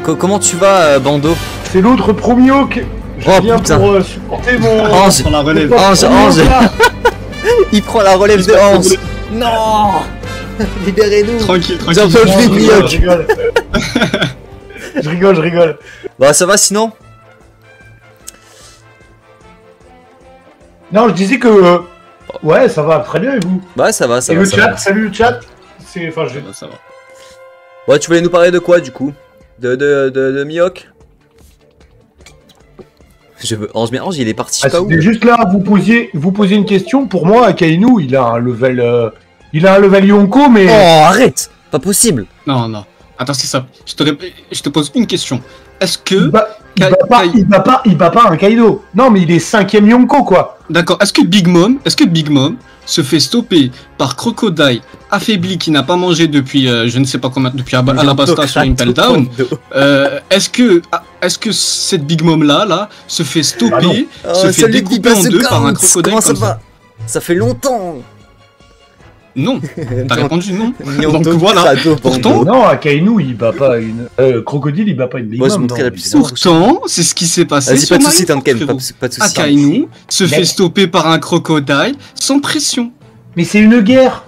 Comment tu vas, Bando? C'est l'autre Promio-K. Oh viens putain. pour supporter mon... Ange, la relève. Ange. Il prend la relève de Ange. Non. Libérez-nous. Tranquille, J'en peux plus de Mioc. Je rigole. je rigole. Bah ça va sinon? Non, je disais que... Ouais, ça va très bien et vous? Bah ça va, ça et va. le ça chat, va. salut le chat. C'est... Enfin, je... Ça va. Ouais, tu voulais nous parler de quoi du coup? De Mioc? Je veux... Ange, mais Ange il est parti Ah, pas où? c'était juste là, vous posiez une question. Pour moi, Akainu, il a un level... Il a un level Yonko, mais... Oh arrête. Pas possible. Non, non. Attends, c'est ça. Je te pose une question. Est-ce que... Il bat pas un Kaido. Non, mais il est 5ème Yonko, quoi. D'accord. Est-ce que Big Mom se fait stopper par Crocodile affaibli qui n'a pas mangé depuis je ne sais pas combien, depuis Alabasta sur Impel Down? Est-ce que cette Big Mom là se fait stopper, se fait découper en deux par un crocodile? Comment ça comme va? Ça fait longtemps. Non. T'as répondu non. Donc voilà. Pourtant, Non, Akainu, il bat pas une... Crocodile, il bat pas une Big Moi, je Mom. montrerai non, la puissance. évidemment. pourtant, c'est ce qui s'est passé. Vas-y, sur pas de soucis, Marineford, Tanken, frérot. pas de soucis. Akainu se Mec. fait stopper par un crocodile sans pression. Mais c'est une guerre.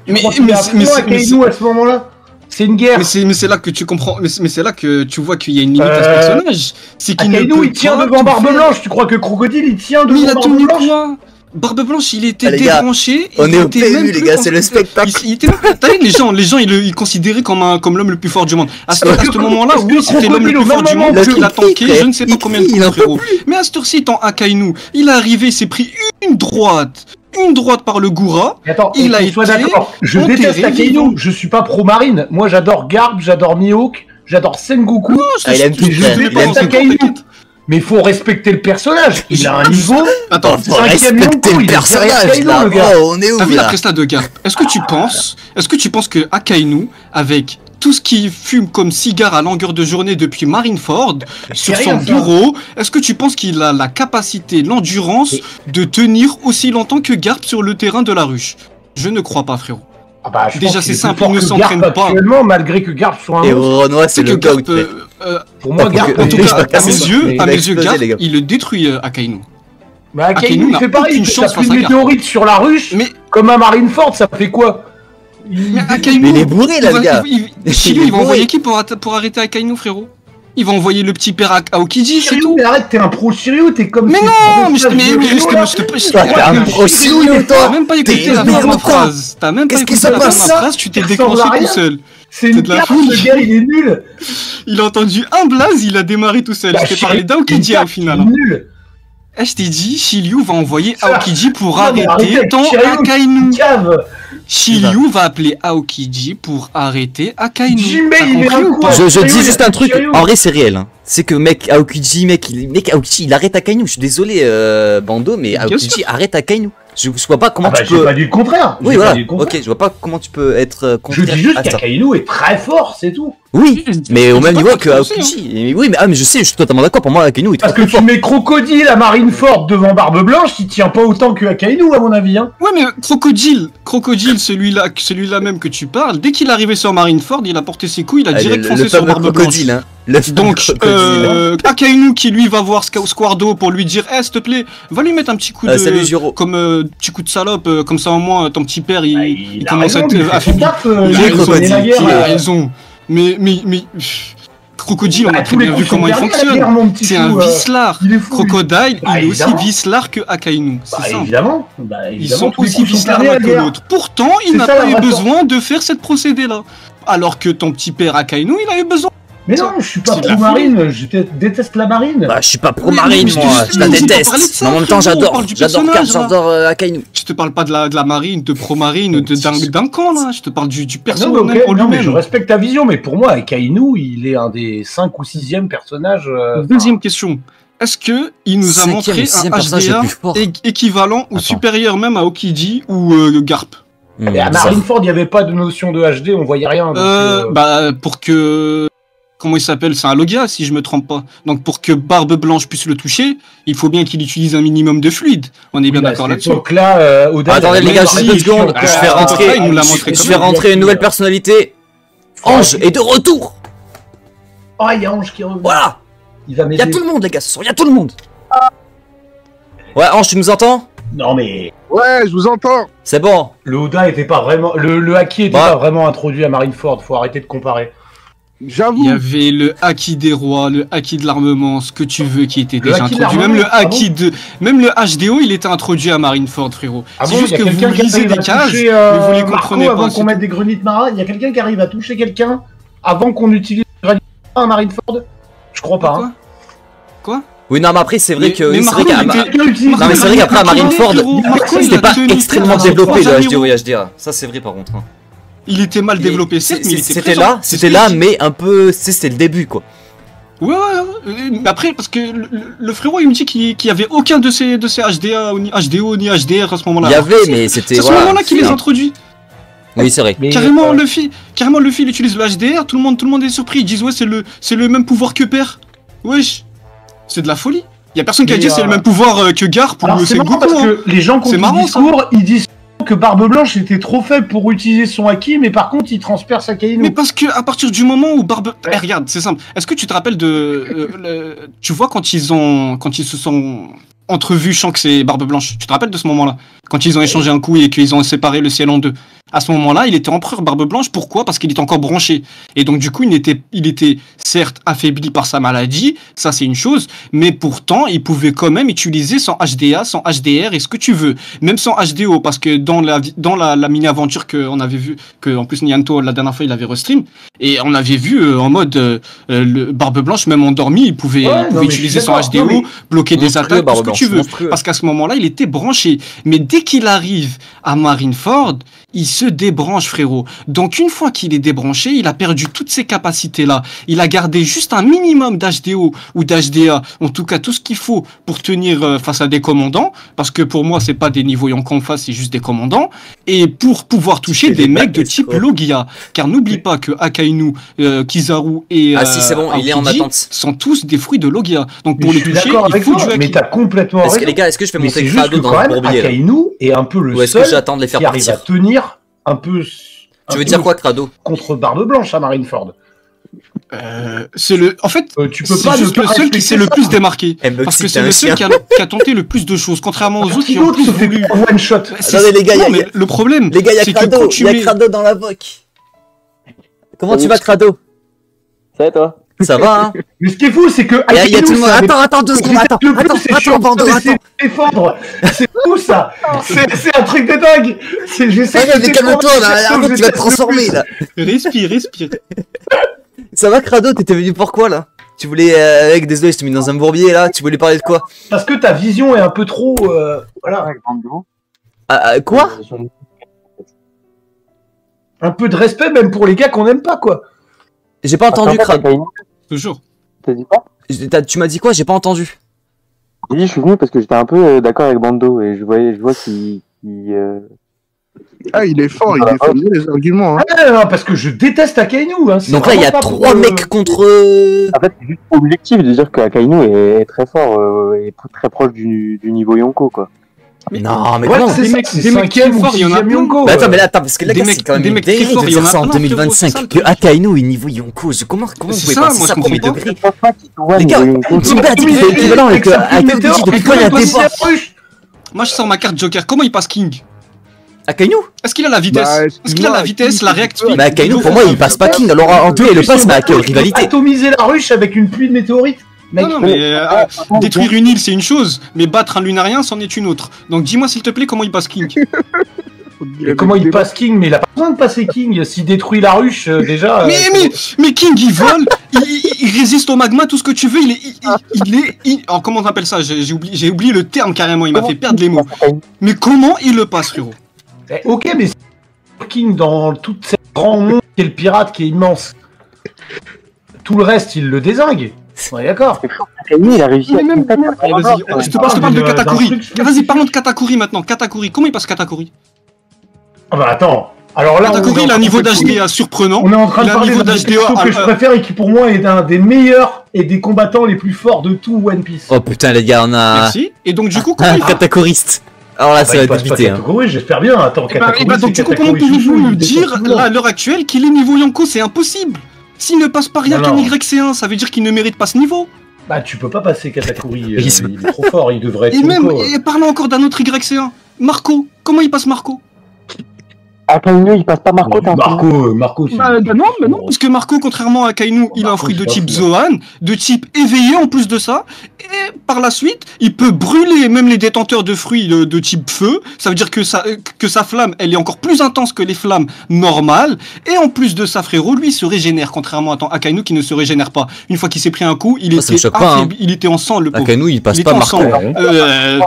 Mais Akainu à ce moment-là. C'est une guerre. Mais c'est là que tu comprends, mais c'est là que tu vois qu'il y a une limite à ce personnage. C'est qu'il ne Akainu, peut il tient pas devant tout Barbe faire. Blanche. Tu crois que Crocodile, il tient Mais il devant a Barbe tenu Blanche? quoi? Barbe Blanche, il était Ah, les gars, débranché. on il est au était PU, même les plus gars, c'est le spectacle. Il était, t'as vu, les gens, ils considéraient comme l'homme le plus fort du monde. À ce moment-là, parce que oui, c'était l'homme le Crocodile, plus au fort du même monde, moment, qu'il a tanké, frère. je ne sais pas Il combien de crie, il fois, en peut frérot. plus. Mais à cette heure-ci, tant Akainu, il est arrivé, il s'est pris une droite par le Goura. Mais attends, Il a qu'on soit été d'accord. Je enterré déteste vivant. Akainu. Je suis pas pro-marine. Moi, j'adore Garp, j'adore Mihawk, j'adore Sengoku. Ah, il aime tout, je frère. vais Il pas aime attaquer tout. Akainu. Mais faut respecter le personnage. Il a un niveau. Attends, Faut Cinquième respecter Yonko, le il est personnage Akainu, là. le gars. Oh, on est où t'as vu la là? presta de Garp? Est-ce que tu penses que Akainu, avec tout ce qui fume comme cigare à longueur de journée depuis Marineford, sur C'est son rien, ça. bureau, est-ce que tu penses qu'il a la capacité, l'endurance de tenir aussi longtemps que Garp sur le terrain de la ruche? Je ne crois pas, frérot. Ah bah, je Déjà, pense c'est qu'il est simple, plus fort il ne que s'entraîne Garp pas. Actuellement, malgré que Garp soit un Et monstre. Renoir, c'est C'est que le Garp, GOAT, frère. Pour moi, Pour Garp. que- en tout Il cas, va à casser, mes yeux, il va exploser, Garp, les gars. il le détruit Akainu. Mais Akainu Akainu, il n'a fait pareil. aucune Il chance tape une face à Garp. météorite sur la ruche. Mais, Comme à Marineford, ça fait quoi? mais Akainu, Mais il est bourré, là, le gars. Shiryu, Il est il va envoyer bourré. qui pour arrêter Akainu, frérot? Il va envoyer le petit père Aokiji, c'est Shiryu, tout. mais arrête, t'es un pro Shiryu, t'es comme... Mais ces non, mais grosses je taches de te Shiryu, plaît, là. Toi, t'es un que pro Shiryu, Shiryu, il toi. T'as même pas écouté T'es la fin de ma dégoûtant. phrase. T'as même pas Qu'est-ce qui écouté se la fin de ma passe, phrase, tu t'es Ça ressemble déclenché à tout rien. seul. C'est C'est une de la carte, folie. le gars, il est nul. Il a entendu un blaze, il a démarré tout seul. Bah, Je t'ai parlé Shiryu, d'Aokiji une au carte, final. il est nul. Eh, je t'ai dit, Shiryu va envoyer Ça. Aokiji pour Non, mais arrêter arrêtez, ton Shiryu, Akainu. cave. Shiryu va appeler Aokiji pour arrêter Akainu. Jinbei, T'as il est compris un ou coup. pas? Je Shiryu, dis il juste a un truc, Shiryu. en vrai c'est réel hein. C'est que mec Aokiji, mec Aokiji il arrête Akainu. Je suis désolé Bando, mais Bien Aokiji sûr. arrête Akainu. Je vois pas comment Ah bah, tu j'ai peux... pas dit le contraire. Oui J'ai pas voilà, dit le contraire. ok, je vois pas comment tu peux être Je contraire dis juste à ça. qu'Akainu est très fort, c'est tout. Oui, mais au Je même dis niveau pas que que c'est Aokiji. Et oui, mais je sais, je suis totalement d'accord. Pour moi, Akainu est Parce très que tu mets Crocodile à Marineford devant Barbe Blanche, il tient pas autant que Akainu à mon avis. Hein. Ouais, mais Crocodile, celui-là même que tu parles, dès qu'il est arrivé sur Marineford, il a porté ses couilles, il a direct le foncé sur fameux Barbe Blanche. crocodile, hein. Le fameux Donc, crocodile. Akainu qui lui va voir Squardo pour lui dire, s'il te plaît, va lui mettre un petit coup de, Salut Juro. comme petit coup de salope, comme ça au moins ton petit père Bah, il a commence raison, à il être fait son affaibli. taf, Il a il raison, connaît la guerre. il a raison. Mais Crocodile, on Bah, a très tous les bien coups vu comment il sont derrière la fonctionne. guerre, mon petit C'est un chou, Vislar. il est fou, lui. Crocodile, Bah, il est aussi évidemment. Vislar que Akainu. C'est Bah, simple. évidemment. Bah, Ils évidemment, sont tous les aussi coups sont viscères derrière l'un la que guerre. l'autre. Pourtant, il C'est n'a ça, pas le eu rapport. besoin de faire cette procédé-là. Alors que ton petit père Akainu, il a eu besoin. Mais non, je suis pas C'est de la pro-marine, je déteste la marine. Bah, je suis pas pro Oui, marine, mais je te moi. dis, Je la mais on va déteste. parler de ça, Mais en même temps, frérot, on j'adore. parle du J'adore Garp, personnage, là. j'adore Akainu. Je te parle pas de la marine, de pro-marine, d'un camp là. Je te parle du Non, perso mais, ok, même en non, mais je lui-même. respecte ta vision, mais pour moi, Akainu, il est un des 5 ou 6e personnages. Deuxième question. Est-ce que il nous a Cinquième montré ou sixième un personnage le HDA plus fort. équivalent ou Attends. supérieur même à Okiji ou Garp? Et à Marineford, il n'y avait pas de notion de HD, on voyait rien. Donc, Bah pour que comment il s'appelle, c'est un Logia si je me trompe pas. Donc pour que Barbe Blanche puisse le toucher, il faut bien qu'il utilise un minimum de fluide. On est bien d'accord là-dessus. Donc là, Oda, Attendez les gars, juste 2 secondes. Ah, Je fais il nous l'a rentrer. montré Je quand fais même. rentrer une nouvelle personnalité. Ange est de retour. Oh, il y a Ange qui revient. Voilà. Il va Il y m'aider. a tout le monde les gars ce soir, il y a tout le monde. Ouais Ange, tu nous entends? Non mais Ouais, je vous entends. C'est bon. le Oda était pas vraiment, le Haki était Bah. pas vraiment introduit à Marineford. Faut arrêter de comparer. J'avoue. Il y avait le haki des rois, le haki de l'armement, ce que tu veux qui était Le déjà haki de introduit. Même le l'armement, haki de. Même le HDO, il était introduit à Marineford, frérot. Ah C'est bon, juste il y a que vous quelqu'un qui lisez arrive des à cases, toucher, mais vous les Marco comprenez avant pas. qu'on c'est mette tout. des grenites marins. Il y a quelqu'un qui arrive à toucher quelqu'un avant qu'on utilise les grenites marins à Marineford. Je crois pas. Hein. Quoi Oui non mais après c'est vrai Mais- que... mais c'est vrai Marco, qu'à- il était- Quelqu'un utilise Non mais c'est vrai qu'après à Marineford, Marco, il c'était a pas tenu extrêmement tête à développé le Marineford. HDO et HDA. Ça c'est vrai par contre. Hein. Il était mal développé, certes, mais il était C'était présent. là, C'est c'était ce là que je dis. mais un peu... C'était le début quoi. Ouais, mais après, parce que le frérot, il me dit qu'il y avait aucun de ces HDA, ni HDO, ni HDR à ce moment-là. Il y avait mais c'était... C'est à ce moment-là qu'il les introduit. Oui c'est vrai. Mais, Carrément, Luffy, il utilise le HDR, tout le monde est surpris. Ils disent, ouais, c'est le même pouvoir que Père. Wesh, c'est de la folie. Y a personne qui a Mais, dit c'est le même pouvoir que Garp ou Alors c'est c'est marrant Goku. parce Hein. que les gens qui ont C'est tout marrant, discours, ils disent que Barbe Blanche était trop faible pour utiliser son Haki, mais par contre il transperce Akainu. Mais parce que à partir du moment où Barbe... Eh, regarde, c'est simple. Est-ce que tu te rappelles de... Tu vois quand ils se sont entrevus Shanks et Barbe Blanche, tu te rappelles de ce moment-là? Quand ils ont échangé un coup et qu'ils ont séparé le ciel en deux. À ce moment-là, il était empereur Barbe Blanche. Pourquoi? Parce qu'il était encore branché. Et donc du coup, il était certes affaibli par sa maladie, ça c'est une chose, mais pourtant, il pouvait quand même utiliser son HDA, son HDR et ce que tu veux. Même sans HDO, parce que dans la mini-aventure qu'on avait vu, que en plus Nianto, la dernière fois, il avait restream, et on avait vu en mode le Barbe Blanche, même endormi, il pouvait, Ouais, il pouvait non, mais utiliser je suis son d'accord. HDO, Non, mais- bloquer des Monstrueux, attaques, tout Barbe ce que Blanche, tu veux. monstrueux. Parce qu'à ce moment-là, il était branché. Mais dès qu'il arrive à Marineford, il se débranche, frérot. Donc une fois qu'il est débranché, il a perdu toutes ses capacités-là. Il a gardé juste un minimum d'HDO ou d'HDA, en tout cas tout ce qu'il faut pour tenir face à des commandants, parce que pour moi, c'est pas des niveaux Yonko en face, c'est juste des commandants, et pour pouvoir toucher C'est des des mecs de paquets, type quoi. Logia. Car n'oublie pas que Akainu, Kizaru et Ah si c'est bon, il est en Aokiji attente. sont tous des fruits de Logia. Donc Mais pour je les suis toucher, d'accord il avec faut toi, du mais Haki. t'as complètement Est-ce que raison. les gars, est-ce que je fais Mais monter c'est le juste que crado dans quand le même, bourbier là? Akainu est un peu le Ou est-ce que seul j'attends de les faire qui arrive à partir? tenir un peu. Tu veux dire quoi crado? Contre Barbe Blanche à Marineford. C'est le, en fait, Tu peux c'est pas juste ne le pas seul qui respecter s'est le ça. plus démarqué. Eh, Bugsy, Parce que t'es c'est un le seul chien. qui a tenté le plus de choses, contrairement aux autres Qui qui ont d'autre plus se fait voulu. one shot? Attendez les gars, Non, y a- mais le problème, Les gars, il y a c'est que crado, quand tu il y a mets... crado dans la VOC. Comment tu vas crado? Ça va toi? Ça va hein? Mais ce qui est fou, c'est que. Il y a tout le monde. ça avait- Attends 2 secondes, attends, Le plus, c'est chiant, Bordeaux, de attends. défendre. C'est fou ça. C'est un truc de dingue. J'essaie Arrête, de mais calme-toi défendre, là, je arrête, tu vas te déteste le transformer plus. là. Respire. Ça va crado, t'étais venu pour quoi là? Tu voulais, avec désolé, je t'ai mis dans un bourbier là, tu voulais parler de quoi? Parce que ta vision est un peu trop. Voilà. Quoi? Un peu de respect même pour les gars qu'on aime pas quoi. J'ai pas entendu crado. Toujours. T'as dit quoi? Tu m'as dit quoi? J'ai pas entendu. J'ai dit je suis venu parce que j'étais un peu d'accord avec Bando et je vois qu'il Ah, il est fort, il défend bien les arguments. Hein. Ah, non, parce que je déteste Akainu. Hein. C'est Donc là, il y a vraiment pas 3 pour, mecs contre... En fait, c'est juste objectif de dire qu'Akainu est très fort et très proche du niveau Yonko, quoi. Non, mais Ouais, comment? c'est Des ça, mecs- c'est des mecs 5ème très ou forts, il y en a 6ème plein. Yonko. Mais attends, mais là, attends, parce que là, Des gars, mecs- c'est quand même des une mecs très dinguerie forts, de il y en dire a ça en plein, frérot, 2025, c'est ça, que le truc. Akainu est niveau Yonko. Comment vous C'est pouvez ça, passer moi, ça je premier comprends pas. degré? Je pense pas qu'il soit Les gars, niveau Yonko. tu m'as dit que c'était équivalent avec Akainu depuis quand il y a des fois? Moi, je sors ma carte Joker. Comment il passe King? Akainu? Est-ce qu'il a la vitesse? Bah, Est-ce qu'il a la vitesse, la réactivité? Mais Akainu, pour moi, il passe pas King. Alors, en tout cas, il le passe, mais à quelle rivalité? Atomiser la ruche avec une pluie de météorites. Mec, Non, mais détruire une île, c'est une chose, mais battre un lunarien, c'en est une autre. Donc dis-moi, s'il te plaît, comment il passe King? et comment il passe King? Mais il a pas besoin de passer King. S'il détruit la ruche, déjà. Mais King, il vole, il résiste au magma, tout ce que tu veux, alors, comment on appelle ça? J'ai oublié le terme carrément, il m'a fait perdre les mots. Mais comment il le passe, frérot? Ok, mais King dans tout ce grand monde qui est le pirate qui est immense. Tout le reste, il le dézingue. On est d'accord. Akainu, il a réussi Mais à... même Allez, vas-y, je te parle de Katakuri. d'un truc Vas-y, parlons de Katakuri maintenant. Katakuri, comment il passe Katakuri? Ah bah attends. Alors là, Katakuri, il a un niveau d'HDA surprenant. On est en train Il de a un parler niveau d'un des d'HDA. persos que je préfère et qui pour moi est un des meilleurs et des combattants les plus forts de tout One Piece. Oh putain, les gars, on a Merci. Et donc, du coup, comment un il fait? catacoriste. Alors là, Bah, ça il va passe pas débiter. Hein. Katakuri, j'espère bien. Attends, Donc du coup, comment pouvez-vous me dire, là, à l'heure actuelle, qu'il est niveau Yonko? C'est impossible. S'il ne passe pas rien qu'un YC1, ça veut dire qu'il ne mérite pas ce niveau. Bah, tu peux pas passer Katakuri, il Prisme. est trop fort, il devrait être Et même, Yonko. et parlons encore d'un autre YC1. Marco, comment il passe Marco? Akainu, il passe pas Marco, t'as Marco, c'est... Bah non, parce que Marco, contrairement à Akainu, il a un fruit de c'est pas type fou, Zoan, de type éveillé en plus de ça, et par la suite, il peut brûler même les détenteurs de fruits de type feu, ça veut dire que sa flamme, elle est encore plus intense que les flammes normales, et en plus de ça, frérot, lui, il se régénère, contrairement à Akainu qui ne se régénère pas. Une fois qu'il s'est pris un coup, il Ça me était choque pas, affaibli, il était en sang, le pauvre. Akainu, il passe Il pas était en Marco. sang. Ouais.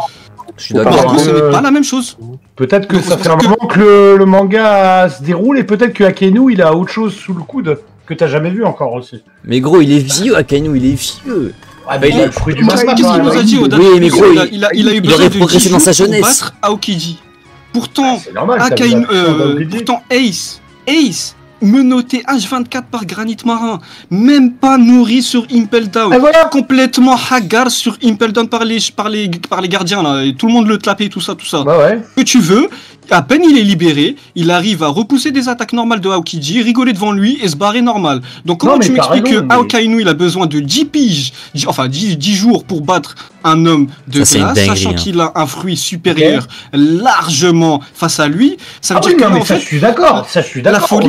Je suis d'accord. Marco, Bah, ce n'est pas la même chose. Peut-être que Donc, ça c'est fait un pour ça moment que le manga se déroule, et peut-être que Akainu, il a autre chose sous le coude que t'as jamais vu encore aussi. Mais gros, il est vieux, Akainu, il est vieux. Ah bah, il a le fruit du Qu'est-ce mal. qu'il nous a dit au Oui, mais gros, il a eu il besoin aurait de progressé 10 dans sa jours pour jeunesse. battre Aokiji. Pourtant, C'est normal, ça Akainu, veut dire- pourtant Ace, menotté H24 par Granit Marin, même pas nourri sur Impel Down, Et voilà. complètement hagar sur Impel Down par les gardiens là, et tout le monde le tapait, tout ça. Bah ouais. Que tu veux, à peine il est libéré, il arrive à repousser des attaques normales de Aokiji, rigoler devant lui et se barrer normal. Donc comment Non, mais tu t'as m'expliques raison, que mais- Aokainu il a besoin de 10 piges, 10 jours pour battre un homme de Ça, c'est une glace, dinguerie, sachant hein. qu'il a un fruit supérieur largement face à lui, ça veut Ah dire oui, que non, mais en ça, fait, je suis d'accord. Ça, je suis la d'accord. folie-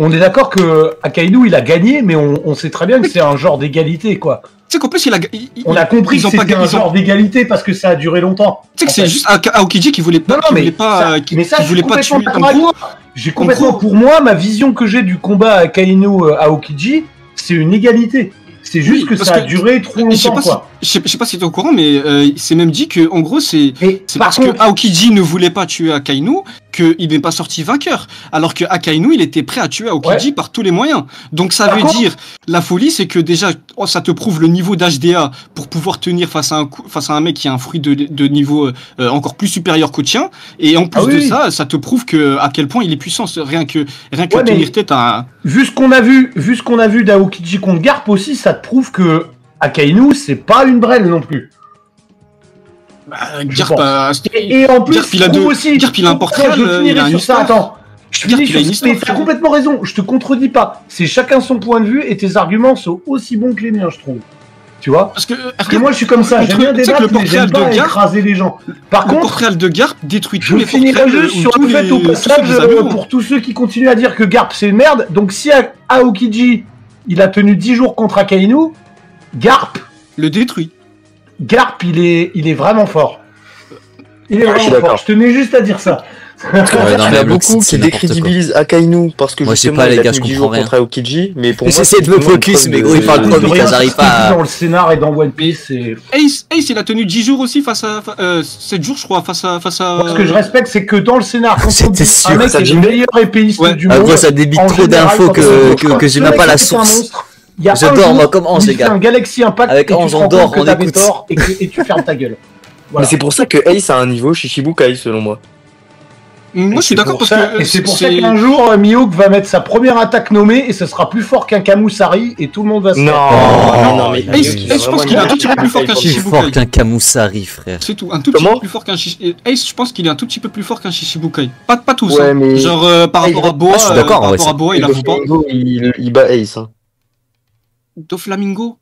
On est d'accord que Akainu, il a gagné, mais on sait très bien que c'est un genre d'égalité, quoi. tu sais qu'en plus il a On a compris ils que ont pas c'était un gagné, genre d'égalité parce que ça a duré longtemps. tu sais que en c'est fait. juste Aokiji qui voulait pas, Non, non, mais ça, qui mais ça, je suis voulait pas tuer. complètement En d'accord avec gros, toi. J'ai complètement, gros- pour moi, ma vision que j'ai du combat Akainu Aokiji, c'est une égalité. C'est juste Oui, que parce ça a que- duré trop je sais longtemps, pas si, quoi. je sais pas si t'es au courant, mais c'est même dit que en gros c'est Mais c'est par parce contre, que Aokiji ne voulait pas tuer Akainu qu'il n'est pas sorti vainqueur. Alors que Akainu, il était prêt à tuer Aokiji par tous les moyens. Donc ça Par veut contre- dire, la folie, c'est que déjà, ça te prouve le niveau d'HDA pour pouvoir tenir face à un mec qui a un fruit de niveau encore plus supérieur qu'au tien. Et en plus Ah oui, de oui. ça, ça te prouve à quel point il est puissant. Rien que Ouais, mais- tenir tête à... vu ce qu'on a vu d'Aokiji contre Garp aussi, ça te prouve que Akainu, c'est pas une brêle non plus. Garp, pense. Et en plus, Garp, il a je trouve deux- aussi. Garp, il a un portrait, Attends, je il a finirai une sur ça. histoire. Attends. Je Garp, finis il a une sur histoire, mais t'as frérot. complètement raison. Je te contredis pas. C'est chacun son point de vue et tes arguments sont aussi bons que les miens, je trouve. Tu vois? Parce que, Parce que moi, je suis comme ça. J'aime bien tu sais que débattre, le mais j'aime portrait pas de Garp, écraser les gens. Par le contre, portrait de Garp détruit tous je les finirai portraits juste ou sur tous le fait les- au tous ceux passage des avions. pour tous ceux qui continuent à dire que Garp c'est une merde. Donc si Aokiji il a tenu 10 jours contre Akainu, Garp Le détruit. il est vraiment fort. Il est je suis vraiment fort. d'accord. Je tenais juste à dire ça. Ouais, non, Il y en mais a le beaucoup titre, c'est qui n'importe décrédibilisent Akainu parce que Moi, je sais justement pas, les il a gars, je tenu 10 comprends jours rien. contre Aokiji, mais pour moi J'essaie de me c'est focus, une mais preuve gros, il parle de- trop De vite, rien, j'arrive c'est pas à- dans le scénar et dans One Piece. Et... Ace, il a tenu 10 jours aussi face à 7 jours, je crois, face à. Moi, ce que je respecte, c'est que dans le scénar, quand on J'étais dit sûr, un mec ça est le dit- meilleur épéiste Ouais. du Ah, monde. gros, ça débite en trop général, d'infos quand on dit, que j'ai ce même mec, pas la c'est un source. monstre. Il y a Je un dors, jour moi, comme où Ange, il les fait gars. un Galaxy Impact Avec et tu Ange, te on rends dort, compte que on t'avais écoute. tort et tu fermes ta gueule. Mais Voilà. c'est pour ça que Ace a un niveau chez Shichibukai selon moi. Moi, je suis d'accord parce que. Et c'est pour ça qu'un jour, Mihawk va mettre sa première attaque nommée et ce sera plus fort qu'un Kamusari et tout le monde va se Non, faire. non, mais Ace, je pense qu'il est un tout petit peu plus fort qu'un Je suis Shichibukai. fort qu'un Kamusari, frère. C'est tout, un tout petit Comment peu plus fort qu'un Shichibukai. Ace, je pense qu'il est un tout petit peu plus fort qu'un Shichibukai. Pas tous, Ouais, hein. mais- Genre par rapport à Boa, je suis d'accord, par ouais, rapport à Boa, il avoue pas. Doflamingo, il bat Ace. Hein. Doflamingo.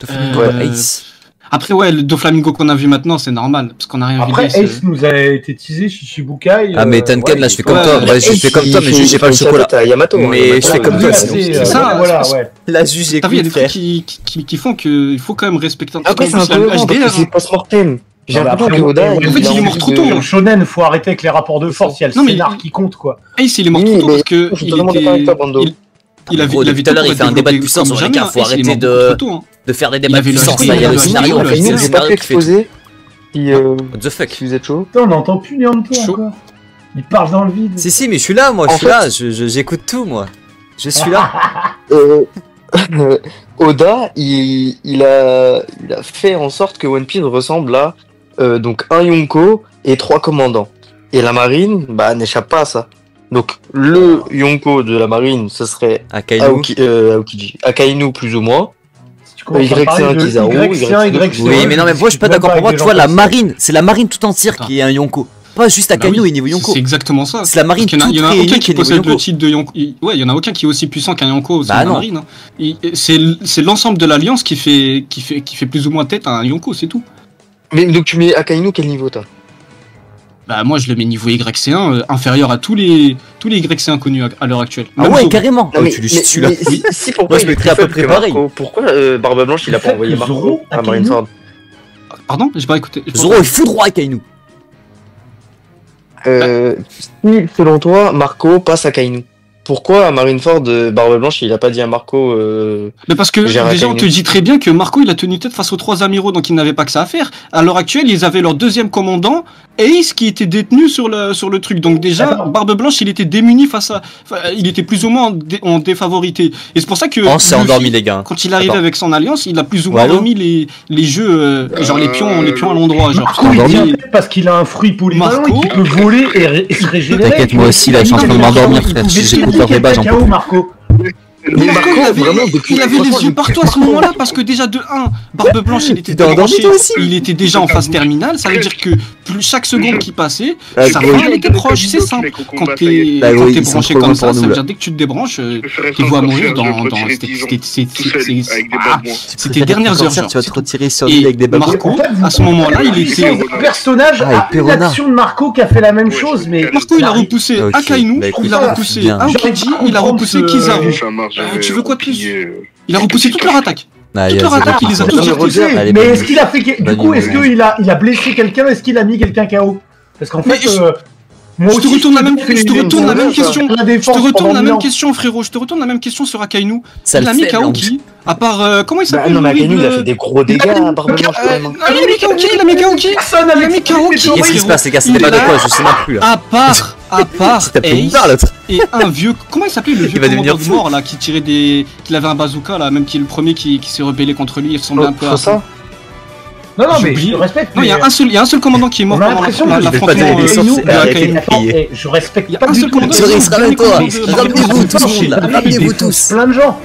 Doflamingo, Euh, Ace. Après, ouais, le Doflamingo qu'on a vu maintenant, c'est normal, parce qu'on a rien Après, vu. d'Ace, Ace nous a été teasé Shichibukai. Ah, mais Tenken, là, je fais comme ouais, toi. ouais, Ouais, je fais comme toi, mais juste j'ai pas le chocolat. À Yamato, hein, Mais Yamato, je fais comme toi, c'est sinon. ça, voilà, c'est- ouais. La juge T'as vu, il y a des écoute, trucs frère. qui font qu'il faut quand même respecter un petit Après, peu c'est plus incohérent la parce que HDR. c'est post-mortem. J'ai Non, mais l'impression après, que Oda, en fait, il est envie mort trop de- tôt, Dans hein. le shonen, faut arrêter avec les rapports de force. Il y a le Non, mais scénar il- qui compte, quoi. Ace, il est mort Oui, trop tôt mais parce que je suis il totalement d'accord avec toi, Bando. il avait Gros, depuis tout à l'heure, il fait un débat de puissance, puissance. les gars, faut arrêter de faire des Il débats de avait le puissance. HDR, Là, il y a le le scénario, HDR, en fait, Akainu, c'est le j'ai pas pu scénario qui fait tout. exposer. Si What the fuck? si vous êtes chaud. Putain, on n'entend plus Nyanto Chaud. encore. Il parle dans le vide. Si, mais je suis là, moi, je En suis fait- là, j'écoute tout, moi. Je suis là. Oda, il a fait en sorte que One Piece ressemble à donc un Yonko et 3 commandants. Et la marine, bah, n'échappe pas à ça. Donc le Yonko de la marine, ce serait Akainu. Aokiji. Akainu plus ou moins. Y1 Kizaru, Y1, Y1. Oui, mais non, mais moi je suis pas d'accord. Pour moi, tu vois, la marine, c'est la marine tout entière qui est un Yonko. Pas juste Akainu et niveau Yonko. C'est exactement ça. C'est la marine toute Il y en a réunie aucun qui qui est niveau possède le Yonko. titre de Yonko. Ouais, il y en a aucun qui est aussi puissant qu'un Yonko au sein Bah de la non. marine. Hein. C'est l'ensemble de l'alliance qui fait plus ou moins tête à un Yonko, c'est tout. Mais donc tu mets Akainu quel niveau toi? Bah moi je le mets niveau YC1 inférieur à tous les YC1 connus à l'heure actuelle. Ah Même ouais, Zoro. carrément. Non, Oh, mais, tu lui chies celui-là. si, pourquoi Moi, je il est mettrais à plus peu faible près que pareil. Marco? Pourquoi Barbe Blanche il a Le pas fait envoyé que Marco Zoro, à Akainu- Marineford? Pardon, j'ai pas écouté. Zoro est foudroie Akainu. Si, selon toi, Marco passe à Kainu, pourquoi à Marineford, Barbe Blanche, il a pas dit à Marco Mais parce que Gérard déjà on Akainu. te dit très bien que Marco il a tenu tête face aux 3 amiraux donc il n'avait pas que ça à faire. À l'heure actuelle ils avaient leur deuxième commandant Ace qui était détenu sur le truc. Donc déjà Attends. Barbe Blanche il était démuni face à... il était plus ou moins en défavorité. Et c'est pour ça que On s'est Luffy, endormi, les gars. quand il arrive Attends. avec son alliance il a plus ou moins Wallo remis les jeux genre les pions à l'endroit. Genre. Marco, il endormi. tient tête parce qu'il a un fruit polyvalent Marco. et qui peut voler et se régénérer. T'inquiète, moi aussi, là, je suis en train de m'endormir, frère. Si j'écoute leur débat, j'en peux plus. Marco. Mais Marco, Marco, il avait, vraiment, depuis- il avait les franchement, yeux partout à ce moment-là parce que déjà de 1, Barbe Blanche il était Tu t'es endormi, débranché, toi aussi il était déjà en phase terminale, ça veut dire que plus chaque seconde qui passait, Ah, sa gros. fin elle était proche, c'est simple. Quand t'es Bah oui, quand t'es ils sont branché trop comme loin ça, pour ça nous, veut là. dire dès que tu te débranches, Je ferais tu ça vas pour mourir faire, dans je vais retirer 10 ans, tout seul, avec des babouins. c'était dernières heures. genre, Tu vas te c'est tout. retirer sur l'île Et avec des babous. Marco, En fait, vous- à ce moment-là, il C'est était. un personnage Ah, et a une Perona. action de Marco qui a fait la même Ouais, chose, mais Marco, il a repoussé Ok, Akainu, bah écoute, il a ça, repoussé bien. Aokiji, il a repoussé Kizaru. Ça marche, tu veux quoi de plus plier, Il a repoussé toute leur attaque. Ah, Toute leur zéro attaque, il les a pour tous cent. repoussés. Allez, mais bonne est-ce qu'il a fait du Bonne coup nuit, est-ce bonne qu'il a blessé quelqu'un, est-ce qu'il a mis quelqu'un KO? Parce qu'en Mais fait je- moi Je te aussi, retourne la même, fais je te des- retourne la même des- question. la Je te défense retourne pendant la 1000 même ans. question, frérot. Je te retourne la même question sur Akainu. Ça Il le a mis fait, Kaoki. À part comment il Bah s'appelle non, mais Akainu, il a l'horrible- fait des gros dégâts à Barbe Blanche quand même. hein. Ah, il a mis Kaoki, il a mis Kaoki. Personne Il a avec mis Kaoki. Qu'est-ce qui se passe, les gars? C'était Il pas de a- quoi? Je sais même plus, là. À part C'est tapé une Ace barre, l'autre. et un vieux. Comment il s'appelait le vieux va devenir commandant de fou. mort là qui tirait des. Qui avait un bazooka là, même qui est le premier qui s'est rebellé contre lui. Il ressemblait un peu à ça. Non, non, J'ai mais oublié. je respecte. Non, il y a un seul commandant qui est mort On a pendant l'impression que je vais pas l'affrontement dire les Akainu, sortes, mais arrêtez Akainu, de crier. attends, je respecte Il y a pas un du seul tout. commandant Cerise, ramène-toi. qui est mort de- Ramenez-vous, tout le monde, là. Il Ramenez-vous tous. Plein de gens.